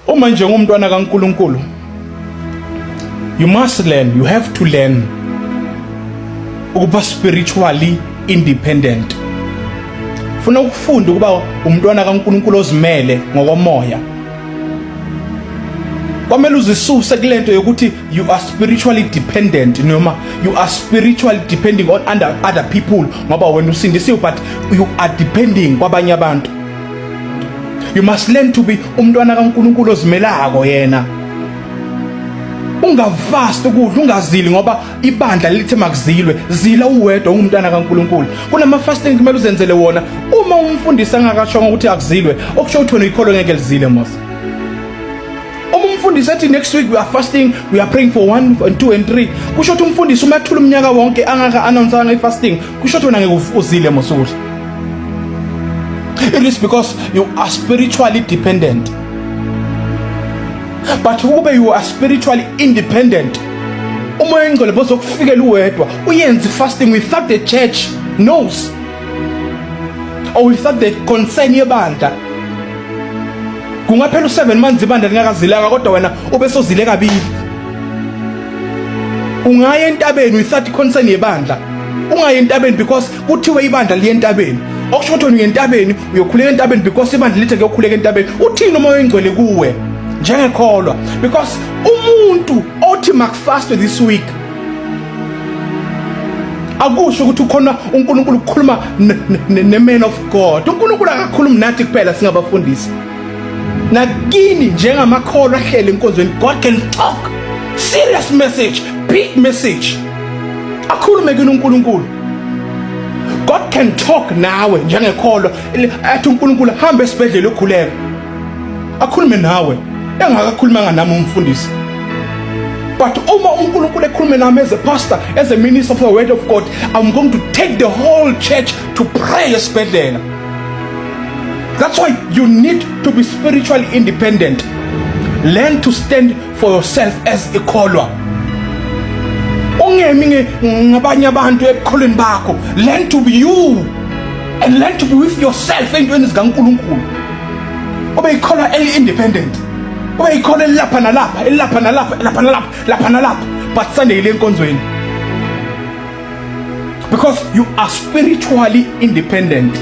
Uma njengomntwana kaNkulunkulu, you must learn, you have to learn ukuba spiritually independent. Funa ukufunda ukuba umntwana kaNkulunkulu ozimele ngokomoya. Kwamele uzisuse kulento yokuthi you are spiritually dependent, noma you are spiritually depending on other people ngoba wena usindisiwe, but you are depending kwabanye abantu. You must learn to be umntwana kaNkulunkulu ozimelako yena. Ungavast ukudla, ungazili ngoba ibandla lithi makuzilwe. Zila uwedwa ungumntwana kaNkulunkulu. Kunama fasting kumele uzenzele wona. Uma umfundisi angakashonga ukuthi akuzilwe, okusho ukuthi wena ikholo ngeke lizile mos. Uma umfundisi ethi next week we are fasting, we are praying for 1 and 2 and 3, kusho ukuthi umfundisi uma ethula umnyaka wonke angaka announce nge-fasting, kusho ukuthi wena ngeke uzile mos ukuthi. It is because you are spiritually dependent. But ube you are spiritually independent, umoya engcwele bozokufikela uwedwa uyenze fasting without the church knows, or without the concern yebandla. Kungaphela u7 months ibandla lingakazilanga kodwa wena ube sozile kabili. Ungaya entabeni without concern yebandla. Ungaya entabeni because kuthiwe ibandla liye entabeni. Okusho ukuthi uye entabeni uyokhuleka entabeni because ibandla lithe kuyokhuleka entabeni. Uthini umoya engcwele kuwe njengekholwa? Because umuntu othi makufast this week akusho ukuthi ukhona uNkulunkulu ukukhuluma ne-man of God. uNkulunkulu akakhulumi nathi kuphela singabafundisi. Nakini njengamakholwa ahlele enkonzweni, God can talk serious message, big message. Akhulume kini uNkulunkulu. God can talk nawe njengekholwa athi uNkulunkulu hamba esibhedlela ukhuleka. Akhulume nawe engakakhulumanga nami umfundisi. But uma uNkulunkulu ekhulume nami as a pastor, as a minister of the word of God, I'm going to take the whole church to pray esibhedlela. That's why you need to be spiritually independent. Learn to stand for yourself as a kholwa. Ungemi ngabanye abantu ebukholweni bakho. Learn to be you and learn to be with yourself entweni zikaNkulunkulu. Ube ikholwa independent. Ube ikholwa lapha nalapha, lapha nalapha, lapha nalapha, lapha nalapha, but Sunday le enkonzweni. Because you are spiritually independent.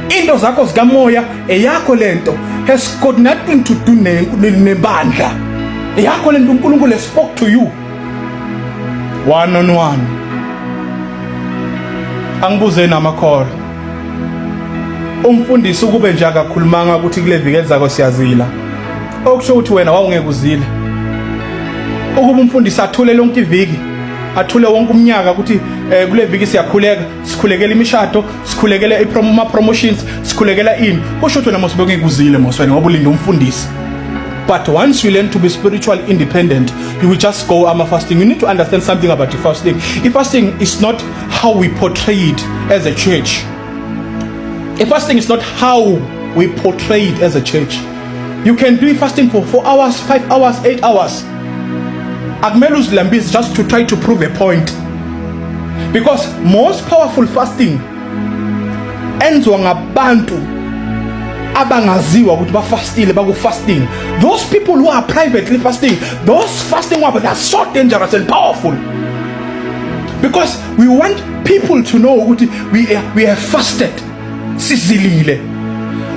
Into zakho zikamoya eyakho lento has got nothing to do nebandla. Eyakho lento uNkulunkulu spoke to you one on one. Angibuze namakholwa. Umfundisi ukube nje akakhulumanga ukuthi kule viki ezako siyazila. Okusho ukuthi wena wawungeke uzile. Ukuba umfundisi athule lonke iviki, athule wonke umnyaka ukuthi kule viki siyakhuleka, sikhulekela imishado, sikhulekela promotions, sikhulekela ini. Kusho ukuthi wena mos bengeke uzile mos wena ngoba ulinda umfundisi. But once you learn to be spiritually independent, you will just go fasting. You need to understand something about the fasting. If fasting is not how we portray it as a church. If fasting is not how we portray it as a church. You can do fasting for 4 hours, 5 hours, 8 hours. Akumele uzilambise just to try to prove a point. Because most powerful fasting enzwa ngabantu abangaziwa ukuthi bafastile bakufasting. Those people who are privately fasting, those fasting ones are so dangerous and powerful. Because we want people to know ukuthi we have fasted. Sizilile.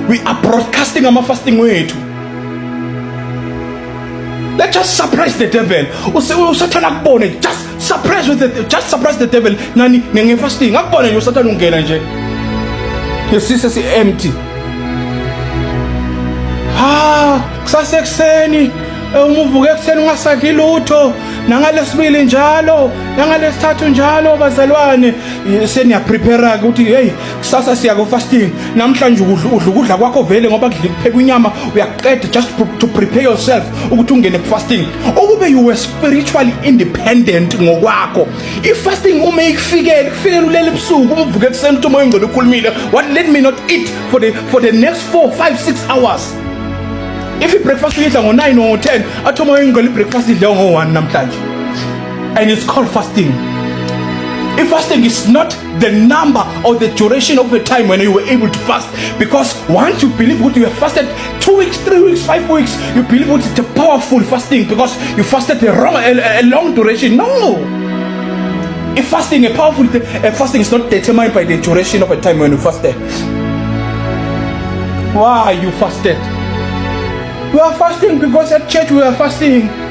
We are broadcasting our fasting wethu. Let's just surprise the devil. Usathana akubone, just surprise the devil. Nani nge fasting akubone nje usathana ungena nje. Yesise si empty. Kusasa ekseni umuvuke ekseni ungasadli lutho, nangalesibili njalo, nangalesithathu njalo bazalwane, seniya prepare ukuthi hey kusasa siya ku fasting, namhlanje ukudla kwakho vele ngoba kupheka inyama uyaqeda just to prepare yourself ukuthi ungene ku fasting. Ukube you were spiritually independent ngokwakho, if fasting uma ikufikele ulele ebusuku umuvuke ekseni uthi umoya engcwele ukhulumile, what let me not eat for the next 4, 5, 6 hours. If you breakfast idla ngo9 or 10, athi umoya engcwele breakfast idla ngo1 namhlanje. And it's called fasting. If fasting is not the number or the duration of the time when you were able to fast, because once you believe what you have fasted 2 weeks, 3 weeks, 5 weeks, you believe what is a powerful fasting because you fasted a long duration. No. If fasting fasting is not determined by the duration of a time when you fasted. Why you fasted? We are fasting because at church we are fasting.